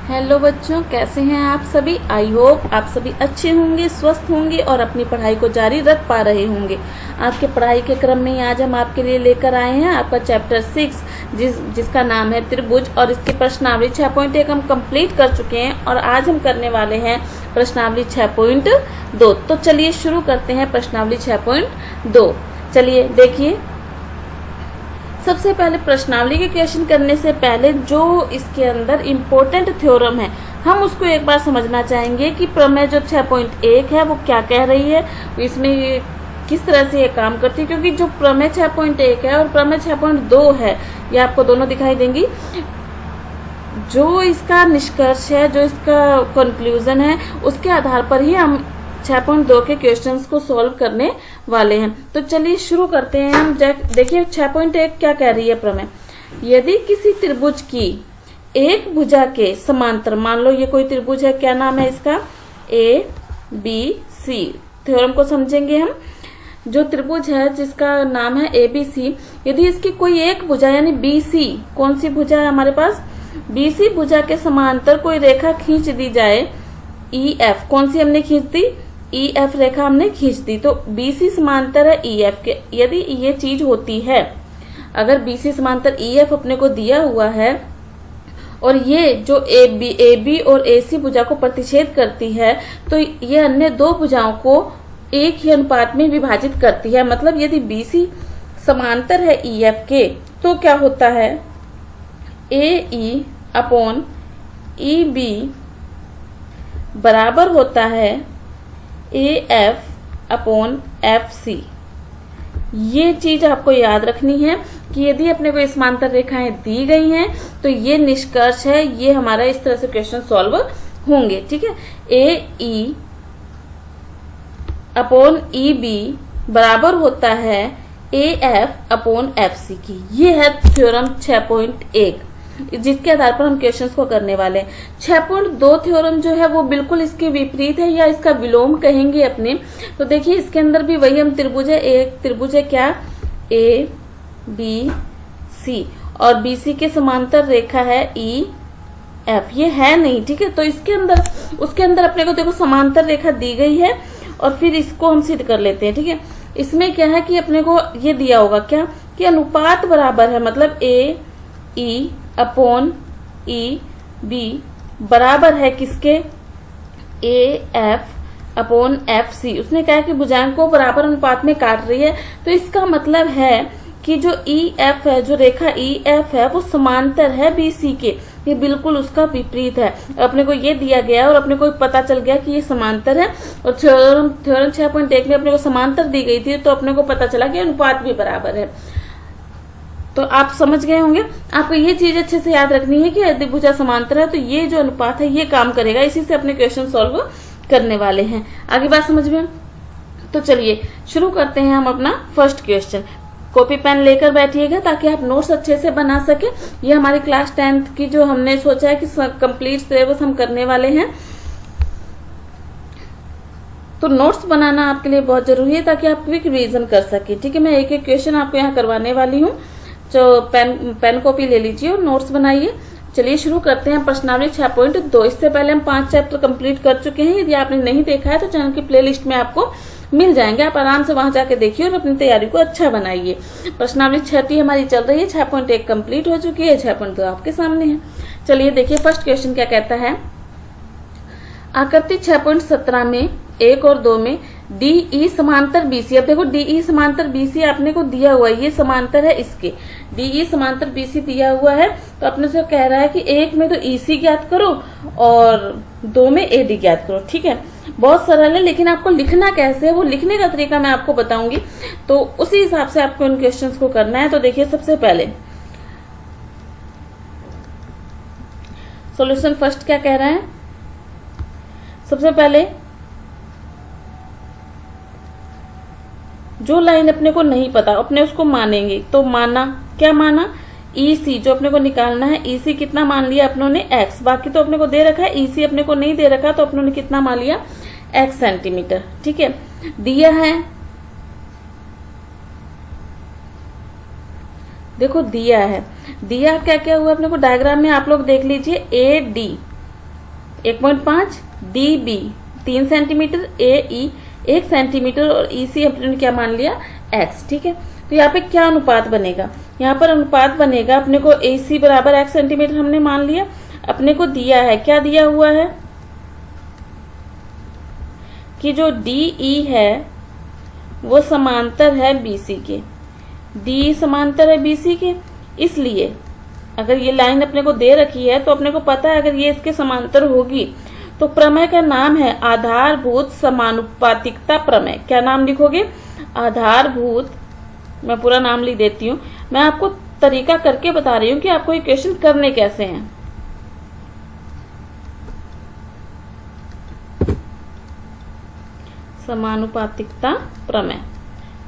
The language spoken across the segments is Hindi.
हेलो बच्चों, कैसे हैं आप सभी। आई होप आप सभी अच्छे होंगे, स्वस्थ होंगे और अपनी पढ़ाई को जारी रख पा रहे होंगे। आपके पढ़ाई के क्रम में आज हम आपके लिए लेकर आए हैं आपका चैप्टर 6 जिसका नाम है त्रिभुज, और इसकी प्रश्नावली 6.1 हम कंप्लीट कर चुके हैं और आज हम करने वाले हैं प्रश्नावली 6.2। तो चलिए शुरू करते हैं प्रश्नावली 6.2। चलिए देखिए, सबसे पहले प्रश्नावली के क्वेश्चन करने से पहले जो इसके अंदर इम्पोर्टेंट थ्योरम है हम उसको एक बार समझना चाहेंगे कि प्रमेय जो 6.1 है वो क्या कह रही है, इसमें किस तरह से ये काम करती है। क्योंकि जो प्रमेय 6.1 है और प्रमेय 6.2 है ये आपको दोनों दिखाई देंगी। जो इसका निष्कर्ष है, जो इसका कंक्लूजन है, उसके आधार पर ही हम 6.2 के क्वेश्चंस को सॉल्व करने वाले हैं। तो चलिए शुरू करते हैं हम। देखिए 6.1 क्या कह रही है प्रमेय। यदि किसी त्रिभुज की एक भुजा के समांतर, मान लो ये कोई त्रिभुज है, क्या नाम है इसका, ABC। थ्योरम को समझेंगे हम। जो त्रिभुज है जिसका नाम है ABC, यदि इसकी कोई एक भुजा यानी BC, कौन सी भुजा है हमारे पास, BC भुजा के समांतर कोई रेखा खींच दी जाए, EF, कौन सी हमने खींच दी, EF रेखा हमने खींच दी। तो BC समांतर है EF के। यदि ये चीज होती है, अगर BC समांतर EF अपने को दिया हुआ है और ये जो AB और AC भुजा को प्रतिच्छेद करती है, तो ये अन्य दो भुजाओं को एक ही अनुपात में विभाजित करती है। मतलब यदि BC समांतर है EF के तो क्या होता है, AE अपॉन EB बराबर होता है AF अपॉन FC। ये चीज आपको याद रखनी है कि यदि अपने को समांतर रेखाएं दी गई हैं तो ये निष्कर्ष है, ये हमारा इस तरह से क्वेश्चन सॉल्व होंगे। ठीक है, AE अपॉन EB बराबर होता है AF अपॉन FC की। ये है थ्योरम 6.1 जिसके आधार पर हम क्वेश्चंस को करने वाले हैं। 6.2 थ्योरम जो है वो बिल्कुल इसके विपरीत है, या इसका विलोम कहेंगे अपने। तो देखिए इसके अंदर भी वही हम त्रिभुज है, एक त्रिभुज है क्या, ABC और BC के समांतर रेखा है EF। ये है नहीं, ठीक है। तो इसके अंदर, उसके अंदर अपने को देखो समांतर रेखा दी गई है और फिर इसको हम सिद्ध कर लेते हैं। ठीक है, इसमें क्या है कि अपने को ये दिया होगा क्या कि अनुपात बराबर है, मतलब AE अपॉन EB बराबर है किसके, AF अपॉन FC। उसने कहा कि भुजाएं को बराबर अनुपात में काट रही है। तो इसका मतलब है कि जो EF है, जो रेखा EF है वो समांतर है BC के। ये बिल्कुल उसका विपरीत है। अपने को ये दिया गया और अपने को पता चल गया कि ये समांतर है, और थ्योरम 6.1 में अपने को समांतर दी गई थी तो अपने को पता चला कि अनुपात भी बराबर है। तो आप समझ गए होंगे। आपको ये चीज अच्छे से याद रखनी है कि यदि भुजा समांतर है तो ये जो अनुपात है ये काम करेगा। इसी से अपने क्वेश्चन सॉल्व करने वाले हैं। आगे बात समझ में। तो चलिए शुरू करते हैं हम अपना फर्स्ट क्वेश्चन। कॉपी पेन लेकर बैठिएगा ताकि आप नोट्स अच्छे से बना सके। ये हमारी क्लास 10th की जो हमने सोचा है कि कंप्लीट सिलेबस हम करने वाले हैं, तो नोट्स बनाना आपके लिए बहुत जरूरी है ताकि आप क्विक रिवीजन कर सके। ठीक है, मैं एक एक क्वेश्चन आपको यहाँ करवाने वाली हूँ। जो पेन कॉपी ले लीजिए और नोट्स बनाइए। चलिए शुरू करते हैं प्रश्नावली 6.2। इससे पहले हम 5 चैप्टर कंप्लीट कर चुके हैं। यदि आपने नहीं देखा है तो चैनल की प्लेलिस्ट में आपको मिल जाएंगे, आप आराम से वहां जाके देखिए और अपनी तैयारी को अच्छा बनाइए। प्रश्नावली 6 हमारी चल रही है, 6.1 कंप्लीट हो चुकी है, 6.2 आपके सामने है। चलिए देखिए फर्स्ट क्वेश्चन क्या कहता है। आकृति 6.17 में 1 और 2 में DE समांतर BC। अब देखो DE समांतर BC आपने को दिया हुआ है, ये समांतर है इसके। DE समांतर BC दिया हुआ है तो अपने से कह रहा है कि एक में तो EC ज्ञात करो और 2 में AD ज्ञात करो। ठीक है, बहुत सरल है, लेकिन आपको लिखना कैसे है वो लिखने का तरीका मैं आपको बताऊंगी, तो उसी हिसाब से आपको इन क्वेश्चंस को करना है। तो देखिए सबसे पहले सॉल्यूशन फर्स्ट क्या कह रहा है। सबसे पहले जो लाइन अपने को नहीं पता अपने उसको मानेंगे। तो माना, क्या माना, EC जो अपने को निकालना है, EC कितना मान लिया अपनों ने, X। बाकी तो अपने को दे रखा है, EC अपने को नहीं दे रखा तो अपनों ने कितना मान लिया, X सेंटीमीटर। ठीक है, दिया है, देखो दिया है, दिया क्या क्या हुआ अपने को डायग्राम में आप लोग देख लीजिए। AD 1.5, DB 3 centimetre, AE 1 centimetre और EC अपने क्या मान लिया x। ठीक है, तो यहाँ पे क्या अनुपात बनेगा, यहाँ पर अनुपात बनेगा अपने को AC बराबर x सेंटीमीटर हमने मान लिया। अपने को दिया है, क्या दिया हुआ है कि जो DE है वो समांतर है BC के, DE समांतर है BC के। इसलिए अगर ये लाइन अपने को दे रखी है तो अपने को पता है अगर ये इसके समांतर होगी तो प्रमेय का नाम है आधारभूत समानुपातिकता प्रमेय। क्या नाम लिखोगे, आधारभूत, मैं पूरा नाम लिख देती हूँ, मैं आपको तरीका करके बता रही हूँ कि आपको ये क्वेश्चन करने कैसे हैं। समानुपातिकता प्रमेय,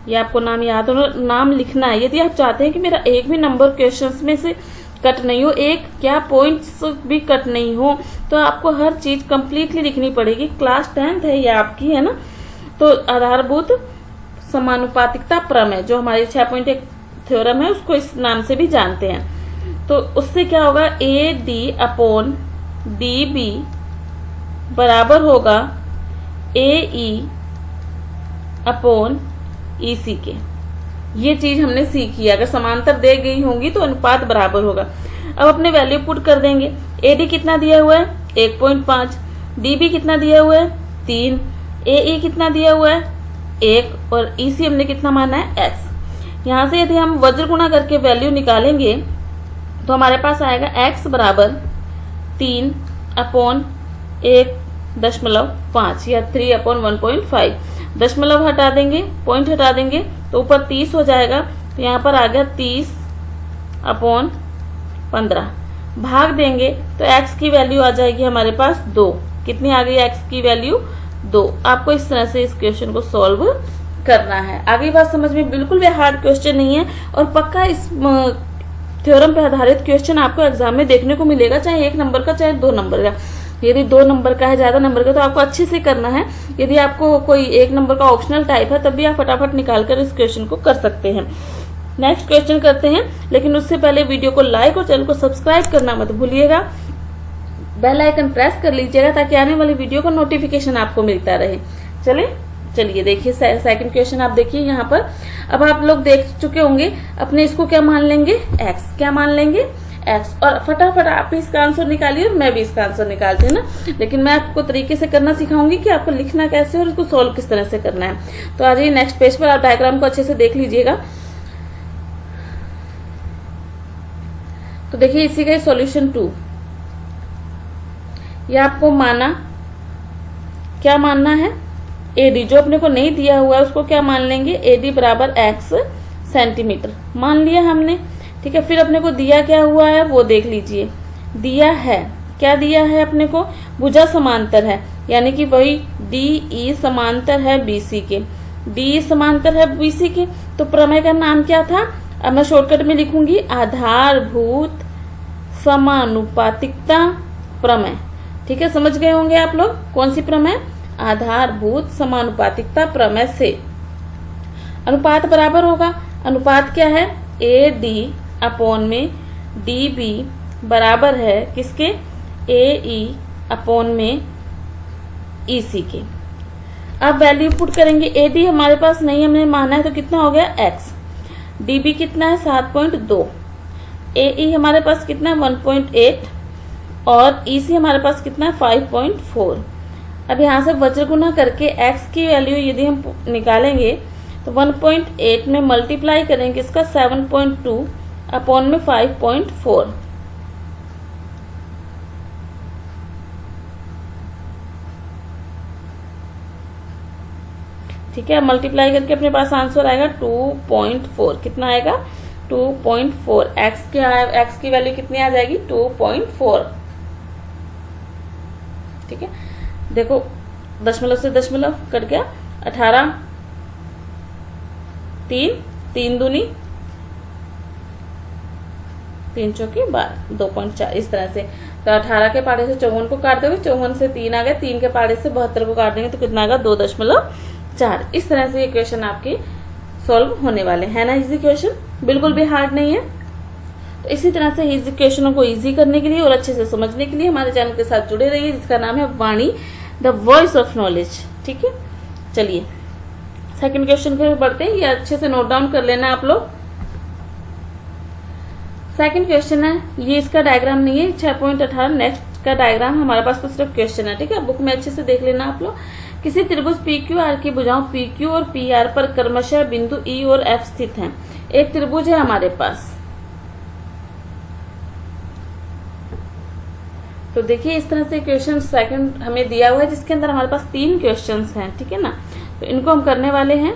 ये आपको नाम याद हो, नाम लिखना है। यदि आप चाहते हैं कि मेरा एक भी नंबर क्वेश्चंस में से कट नहीं हो, एक क्या पॉइंट्स भी कट नहीं हो, तो आपको हर चीज कंप्लीटली लिखनी पड़ेगी। क्लास 10th है ये आपकी, है ना। तो आधारभूत समानुपातिकता प्रमेय जो हमारी 6.1 थ्योरम है उसको इस नाम से भी जानते हैं। तो उससे क्या होगा, AD/DB बराबर होगा AE/EC के। ये चीज हमने सीखी है, अगर समांतर दे गई होंगी तो अनुपात बराबर होगा। अब अपने वैल्यू पुट कर देंगे। AD कितना दिया हुआ है 1.5, DB कितना दिया हुआ है 3, AE कितना दिया हुआ है 1 और EC हमने कितना माना है x। यहाँ से यदि हम वज्र गुणा करके वैल्यू निकालेंगे तो हमारे पास आएगा x बराबर 3/1.5 या 3/1.5। दशमलव हटा देंगे, पॉइंट हटा देंगे तो ऊपर 30 हो जाएगा, तो यहाँ पर आ गया 30/15। भाग देंगे तो x की वैल्यू आ जाएगी हमारे पास 2। कितनी आ गई x की वैल्यू 2। आपको इस तरह से इस क्वेश्चन को सॉल्व करना है। आगे बात समझ में, बिल्कुल भी हार्ड क्वेश्चन नहीं है और पक्का इस थ्योरम पे आधारित क्वेश्चन आपको एग्जाम में देखने को मिलेगा, चाहे 1 नंबर का चाहे 2 नंबर का। यदि 2 नंबर का है, ज्यादा नंबर का, तो आपको अच्छे से करना है। यदि आपको कोई 1 नंबर का ऑप्शनल टाइप है तब भी आप फटाफट निकालकर इस क्वेश्चन को कर सकते हैं। नेक्स्ट क्वेश्चन करते हैं, लेकिन उससे पहले वीडियो को लाइक और चैनल को सब्सक्राइब करना मत भूलिएगा। बेल आइकन प्रेस कर लीजिएगा ताकि आने वाली वीडियो का नोटिफिकेशन आपको मिलता रहे। चलिए देखिए सेकंड क्वेश्चन आप देखिए यहाँ पर। अब आप लोग देख चुके होंगे, अपने इसको क्या मान लेंगे x, क्या मान लेंगे x। और फटाफट आप भी इसका आंसर निकालिए और मैं भी इसका आंसर निकालती हूँ ना, लेकिन मैं आपको तरीके से करना सिखाऊंगी कि आपको लिखना कैसे और इसको सोल्व किस तरह से करना है। तो आ जाइए नेक्स्ट पेज पर, आप डायग्राम को अच्छे से देख लीजिएगा। तो देखिए इसी का सॉल्यूशन 2, ये आपको माना, क्या मानना है AD, जो अपने को नहीं दिया हुआ है उसको क्या मान लेंगे AD बराबर x सेंटीमीटर मान लिया हमने। ठीक है, फिर अपने को दिया क्या हुआ है वो देख लीजिए। दिया है, क्या दिया है अपने को, भुजा समांतर है, यानी कि वही DE समांतर है BC के, DE समांतर है BC के। तो प्रमेय का नाम क्या था, अब मैं शॉर्टकट में लिखूंगी आधारभूत समानुपातिकता प्रमेय। ठीक है, समझ गए होंगे आप लोग कौन सी प्रमेय, आधारभूत समानुपातिकता प्रमेय से। अनुपात बराबर होगा, अनुपात क्या है AD/DB बराबर है किसके, AE/EC के। अब वैल्यू पुट करेंगे। AD हमारे पास नहीं, हमने माना है, तो कितना हो गया x। DB कितना है 7.2, AE हमारे पास कितना है 1.8 और EC हमारे पास कितना है 5.4। अब यहाँ से वज्र गुना करके x की वैल्यू यदि हम निकालेंगे तो 1.8 में मल्टीप्लाई करेंगे इसका 7.2 अपॉन में 5.4। ठीक है, मल्टीप्लाई करके अपने पास आंसर आएगा 2.4। कितना आएगा 2.4। x की वैल्यू कितनी आ जाएगी 2.4। ठीक है, देखो दशमलव से दशमलव कट गया, 18, 3 दूनी 3 चौकी 12, 2.4 इस तरह से। तो 18 के पाड़े से 54 को काट दोगे, 54 से 3 आ गया, 3 के पाड़े से 72 को काट देंगे तो कितना आएगा 2.4। इस तरह से ये क्वेश्चन आपके सॉल्व होने वाले हैं ना। इजी क्वेश्चन, बिल्कुल भी हार्ड नहीं है। तो इसी तरह से इजी क्वेश्चनों को इजी करने के लिए और अच्छे से समझने के लिए हमारे चैनल के साथ जुड़े रहिए, जिसका नाम है वाणी द वॉइस ऑफ नॉलेज। ठीक है, चलिए सेकंड क्वेश्चन पे बढ़ते हैं। ये अच्छे से नोट डाउन कर लेना आप लोग। सेकंड क्वेश्चन है, ये इसका डायग्राम नहीं है, 6.18 नेक्स्ट का डायग्राम हमारे पास तो सिर्फ क्वेश्चन है। ठीक है, बुक में अच्छे से देख लेना आप लोग। किसी त्रिभुज PQR की भुजाओं PQ और PR पर क्रमशः बिंदु E और F स्थित हैं। एक त्रिभुज है हमारे पास, तो देखिए इस तरह से क्वेश्चन सेकंड हमें दिया हुआ है, जिसके अंदर हमारे पास 3 क्वेश्चंस हैं। ठीक है ना, तो इनको हम करने वाले हैं,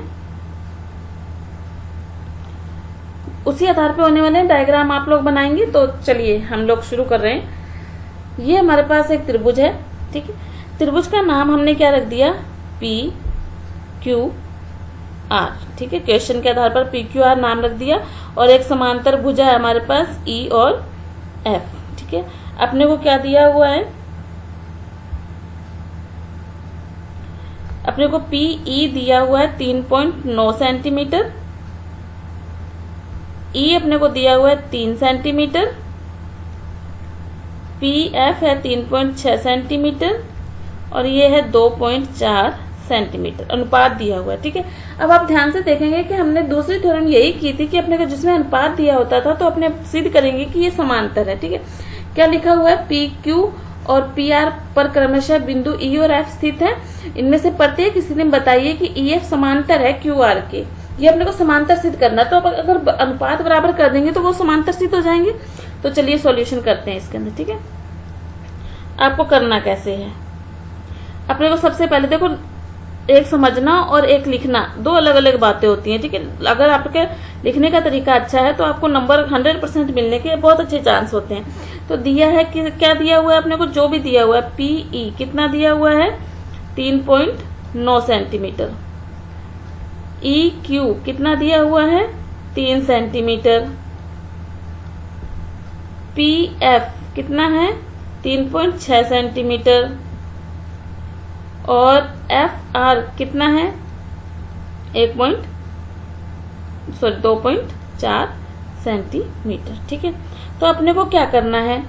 उसी आधार पे होने वाले डायग्राम आप लोग बनाएंगे। तो चलिए हम लोग शुरू कर रहे हैं। ये हमारे पास एक त्रिभुज है। ठीक है, त्रिभुज का नाम हमने क्या रख दिया, PQR। ठीक है, क्वेश्चन के आधार पर PQR नाम रख दिया, और एक समांतर भुजा है हमारे पास E और F। ठीक है, अपने को क्या दिया हुआ है, अपने को PE दिया हुआ है 3.9 सेंटीमीटर, E अपने को दिया हुआ है 3 सेंटीमीटर, PF है 3.6 सेंटीमीटर, और ये है 2.4 सेंटीमीटर अनुपात दिया हुआ है। ठीक है, अब आप ध्यान से देखेंगे कि हमने दूसरी थ्योरम यही की थी कि अपने को जिसमें अनुपात दिया होता था तो अपने सिद्ध करेंगे कि ये समांतर है। ठीक है, क्या लिखा हुआ है, PQ और PR पर क्रमशः बिंदु E और F स्थित है। इनमें से प्रत्येक स्थिति में बताइए कि EF समांतर है QR के। ये अपने को समांतर सिद्ध करना, तो अगर अनुपात बराबर कर देंगे तो वो समांतर सिद्ध हो जाएंगे। तो चलिए सॉल्यूशन करते हैं इसके अंदर। ठीक है, आपको करना कैसे है, अपने को सबसे पहले देखो, एक समझना और एक लिखना, दो अलग अलग बातें होती हैं। ठीक है, अगर आपके लिखने का तरीका अच्छा है तो आपको नंबर 100% मिलने के बहुत अच्छे चांस होते हैं। तो दिया है कि क्या दिया हुआ है अपने को, जो भी दिया हुआ है, PE कितना दिया हुआ है, 3.9 सेंटीमीटर, EQ कितना दिया हुआ है, 3 सेंटीमीटर, PF कितना है, 3.6 सेंटीमीटर, और FR कितना है, 2.4 सेंटीमीटर। ठीक है, तो अपने को क्या करना है,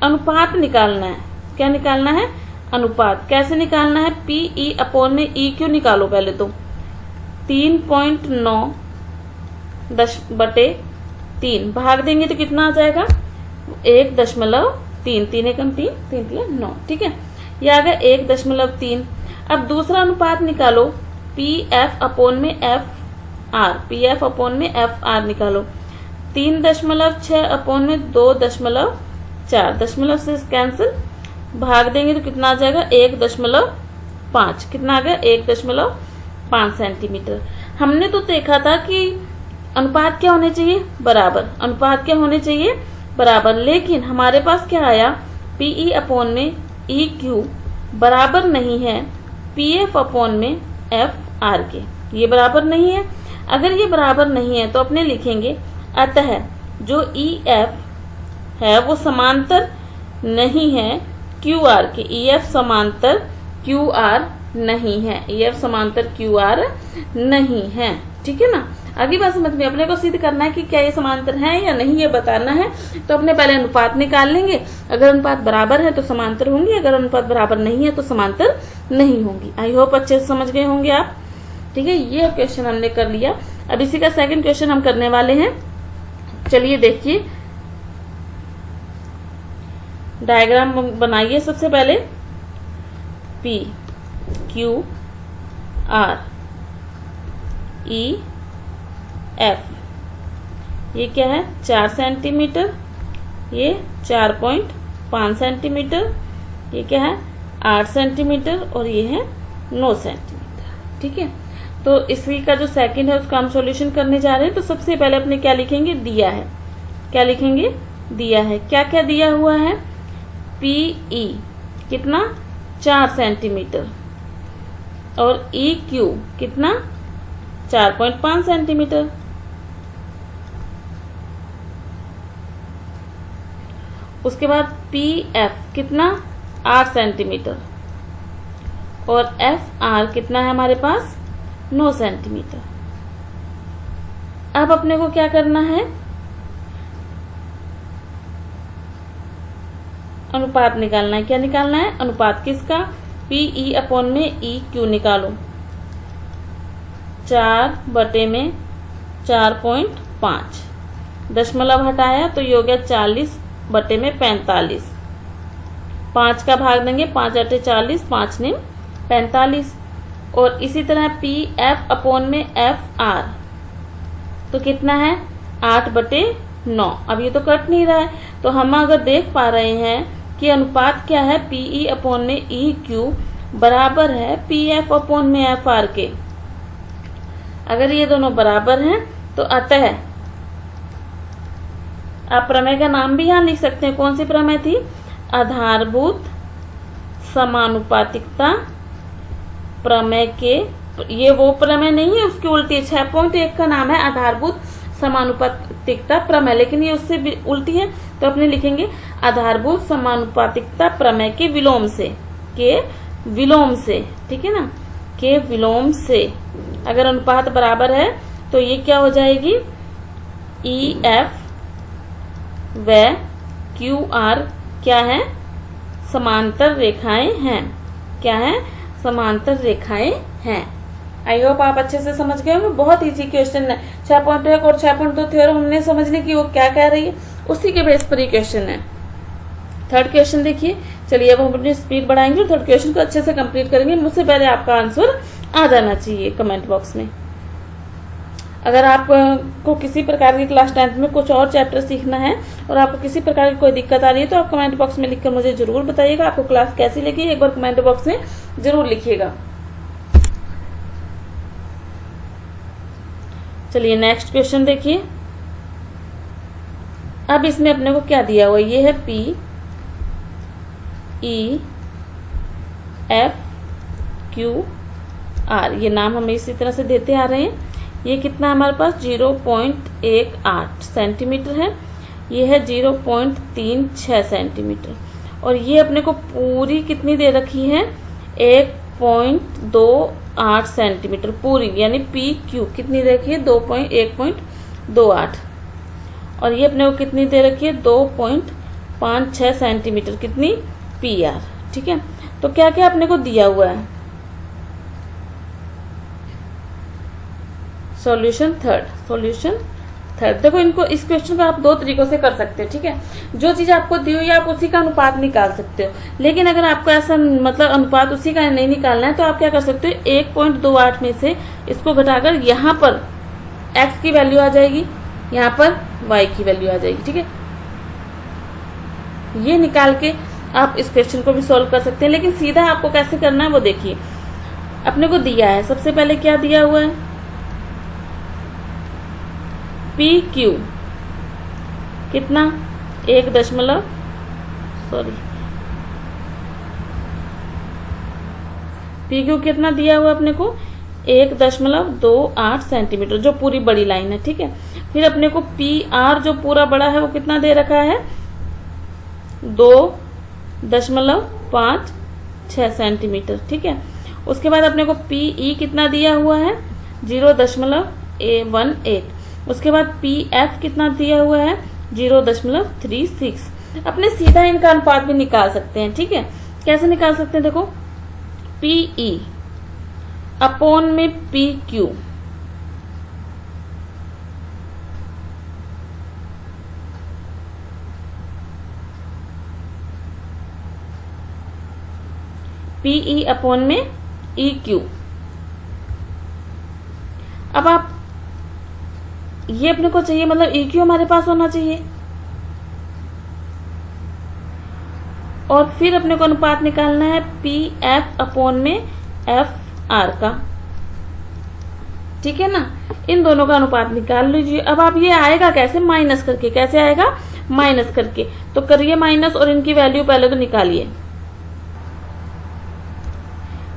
अनुपात निकालना है। क्या निकालना है, अनुपात। कैसे निकालना है, PE अपॉन में EQ निकालो पहले तो, 3.9 10/3 भाग देंगे तो कितना आ जाएगा, 1.3, 3 एकम 3, 3 3 9। ठीक है, ये आ गया 1.3। अब दूसरा अनुपात निकालो, PF अपॉन में FR, PF अपॉन में FR निकालो, 3.6 अपॉन में 2.4, दशमलव से कैंसिल, भाग देंगे तो कितना आ जाएगा, 1.5। कितना आ गया, 1.5 सेंटीमीटर। हमने तो देखा था कि अनुपात क्या होने चाहिए, बराबर। अनुपात क्या होने चाहिए, बराबर। लेकिन हमारे पास क्या आया, PE अपॉन में EQ बराबर नहीं है PF अपॉन में FR के, ये बराबर नहीं है। अगर ये बराबर नहीं है तो अपने लिखेंगे, अतः जो EF है वो समांतर नहीं है QR के, EF समांतर QR नहीं है, EF समांतर QR नहीं है। ठीक है ना, आगे बात समझ में, अपने को सिद्ध करना है कि क्या ये समांतर है या नहीं, ये बताना है। तो अपने पहले अनुपात निकाल लेंगे, अगर अनुपात बराबर है तो समांतर होंगे, अगर अनुपात बराबर नहीं है तो समांतर नहीं होंगी। आई होप अच्छे से समझ गए होंगे आप। ठीक है, ये क्वेश्चन हमने कर लिया। अब इसी का सेकंड क्वेश्चन हम करने वाले हैं। चलिए देखिए, डायग्राम बनाइए। सबसे पहले PQR EF, ये क्या है, 4 सेंटीमीटर, ये 4.5 सेंटीमीटर, ये क्या है, 8 सेंटीमीटर, और ये है 9 सेंटीमीटर। ठीक है, तो इसी का जो सेकंड है उसका हम सॉल्यूशन करने जा रहे हैं। तो सबसे पहले अपने क्या लिखेंगे, दिया है। क्या लिखेंगे, दिया है। क्या क्या दिया हुआ है, PE कितना, 4 सेंटीमीटर, और EQ कितना, 4.5 सेंटीमीटर। उसके बाद PF कितना, 8 सेंटीमीटर, और FR कितना है हमारे पास, 9 सेंटीमीटर। अब अपने को क्या करना है, अनुपात निकालना है। क्या निकालना है, अनुपात किसका, PE अपॉन में EQ निकालो। 4/4.5, दशमलव हटाया तो ये हो गया 40/45। 5 का भाग देंगे, 5 × 40, 5 × 45। और इसी तरह PF अपॉन में FR तो कितना है, 8/9। अब ये तो कट नहीं रहा है, तो हम अगर देख पा रहे हैं कि अनुपात क्या है, PE अपॉन में EQ बराबर है PF अपॉन में FR के। अगर ये दोनों बराबर हैं तो अतः आप प्रमेय का नाम भी यहां लिख सकते हैं। कौन सी प्रमेय थी, आधारभूत समानुपातिकता प्रमेय के, ये वो प्रमेय नहीं है, उसकी उल्टी 6.1 का नाम है आधारभूत समानुपातिकता प्रमेय, लेकिन ये उससे भी उल्टी है, तो अपने लिखेंगे आधारभूत समानुपातिकता प्रमेय के विलोम से, के विलोम से, ठीक है ना, के विलोम से अगर अनुपात बराबर है तो ये क्या हो जाएगी, EF व QR क्या है, समांतर रेखाएं हैं। क्या है, समांतर रेखाएं हैं। आई होप आप अच्छे से समझ गए होंगे। बहुत इजी क्वेश्चन है। 6.1 और 6.2 थ्योरम हमने समझने की वो क्या कह रही है, उसी के बेस पर ही क्वेश्चन है। थर्ड क्वेश्चन देखिए। चलिए अब हम अपनी स्पीड बढ़ाएंगे और थर्ड क्वेश्चन को अच्छे से कंप्लीट करेंगे। मुझसे पहले आपका आंसर आ जाना चाहिए कमेंट बॉक्स में। अगर आपको किसी प्रकार की क्लास 10th में कुछ और चैप्टर सीखना है और आपको किसी प्रकार की कोई दिक्कत आ रही है तो आप कमेंट बॉक्स में लिखकर मुझे जरूर बताइएगा। आपको क्लास कैसी लगी एक बार कमेंट बॉक्स में जरूर लिखिएगा। चलिए नेक्स्ट क्वेश्चन देखिए। अब इसमें अपने को क्या दिया हुआ, ये है PE F Q R, ये नाम हम इसी तरह से देते आ रहे हैं। ये कितना हमारे पास 0.18 सेंटीमीटर है, ये है 0.36 सेंटीमीटर, और ये अपने को पूरी कितनी दे रखी है 1.28 सेंटीमीटर पूरी, यानी PQ कितनी दे रखी है 1.28, और ये अपने को कितनी दे रखी है 2.56 सेंटीमीटर कितनी PR। ठीक है, तो क्या क्या अपने को दिया हुआ है। सॉल्यूशन थर्ड देखो, इनको इस क्वेश्चन को आप दो तरीकों से कर सकते हो। ठीक है, जो चीज आपको दी हुई है आप उसी का अनुपात निकाल सकते हो, लेकिन अगर आपको ऐसा मतलब अनुपात उसी का नहीं निकालना है तो आप क्या कर सकते हो 1.28 में से इसको घटाकर यहाँ पर x की वैल्यू आ जाएगी, यहाँ पर y की वैल्यू आ जाएगी। ठीक है, ये निकाल के आप इस क्वेश्चन को भी सॉल्व कर सकते हैं, लेकिन सीधा आपको कैसे करना है वो देखिए। अपने को दिया है, सबसे पहले क्या दिया हुआ है PQ कितना PQ कितना दिया हुआ अपने को 1.28 सेंटीमीटर, जो पूरी बड़ी लाइन है। ठीक है, फिर अपने को PR जो पूरा बड़ा है वो कितना दे रखा है 2.56 सेंटीमीटर। ठीक है, उसके बाद अपने को PE कितना दिया हुआ है 0.18, उसके बाद PF कितना दिया हुआ है 0.36। अपने सीधा इनका अनुपात भी निकाल सकते हैं। ठीक है, कैसे निकाल सकते हैं देखो, PE अपॉन में PQ PE अपॉन में EQ। अब आप ये अपने को चाहिए, मतलब EQ हमारे पास होना चाहिए, और फिर अपने को अनुपात निकालना है PF अपॉन में FR का। ठीक है ना, इन दोनों का अनुपात निकाल लीजिए। अब आप ये आएगा कैसे, माइनस करके। कैसे आएगा, माइनस करके। तो करिए माइनस और इनकी वैल्यू पहले तो निकालिए।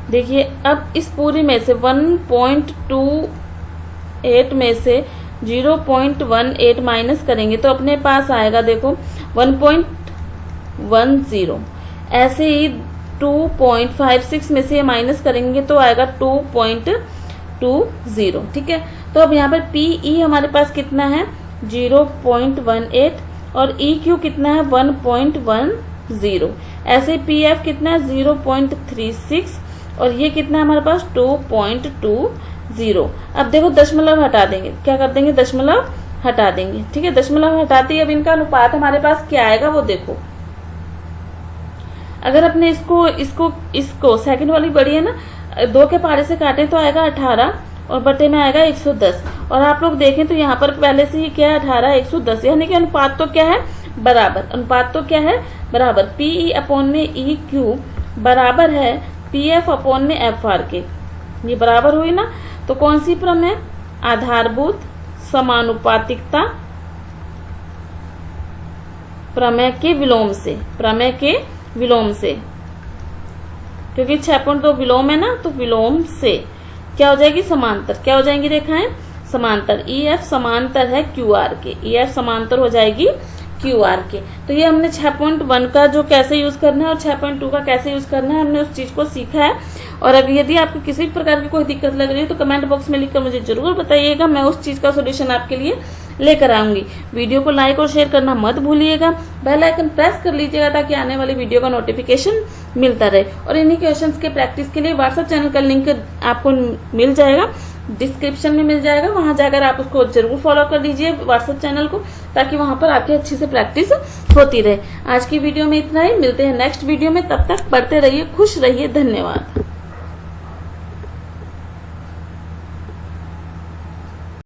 देखिए, अब इस पूरी में से 1.28 में से 0.18 माइनस करेंगे तो अपने पास आएगा देखो 1.10। ऐसे ही 2.56 में से माइनस करेंगे तो आएगा 2.36। 0। ठीक है, तो अब यहाँ पर PE हमारे पास कितना है 0.18 और EQ कितना है 1.10। ऐसे PF कितना है 0.36 और ये कितना है हमारे पास 2.20। अब देखो दशमलव हटा देंगे, क्या कर देंगे दशमलव हटा देंगे। ठीक है, दशमलव हटाते ही अब इनका अनुपात हमारे पास क्या आएगा वो देखो। अगर अपने इसको सेकंड वाली बड़ी है ना, 2 के पारे से काटे तो आएगा 18 और बटे में आएगा 110। और आप लोग देखें तो यहाँ पर पहले से ही क्या है 18 110, यानी कि अनुपात तो क्या है बराबर। अनुपात तो क्या है बराबर। PE अपॉन में EQ बराबर है PF अपॉन में FR के। ये बराबर हुई ना, तो कौन सी प्रमेय आधारभूत समानुपातिकता प्रमेय के विलोम से, प्रमेय के विलोम से, क्योंकि 6.2 विलोम है ना, तो विलोम से क्या हो जाएगी समांतर। क्या हो जाएंगी रेखाएं समांतर। EF समांतर है QR के, EF समांतर हो जाएगी QR के। तो ये हमने 6.1 का जो कैसे यूज करना है और 6.2 का कैसे यूज करना है हमने उस चीज को सीखा है। और अगर यदि आपको किसी भी प्रकार की कोई दिक्कत लग रही है तो कमेंट बॉक्स में लिखकर मुझे जरूर बताइएगा, मैं उस चीज का सोल्यूशन आपके लिए लेकर आऊंगी। वीडियो को लाइक और शेयर करना मत भूलिएगा, बेल आइकन प्रेस कर लीजिएगा ताकि आने वाली वीडियो का नोटिफिकेशन मिलता रहे। और इन्हीं क्वेश्चंस के प्रैक्टिस के लिए व्हाट्सएप चैनल का लिंक आपको मिल जाएगा, डिस्क्रिप्शन में मिल जाएगा, वहां जाकर आप उसको जरूर फॉलो कर लीजिए व्हाट्सएप चैनल को, ताकि वहां पर आपकी अच्छी से प्रैक्टिस होती रहे। आज की वीडियो में इतना ही, मिलते हैं नेक्स्ट वीडियो में, तब तक पढ़ते रहिए, खुश रहिए, धन्यवाद।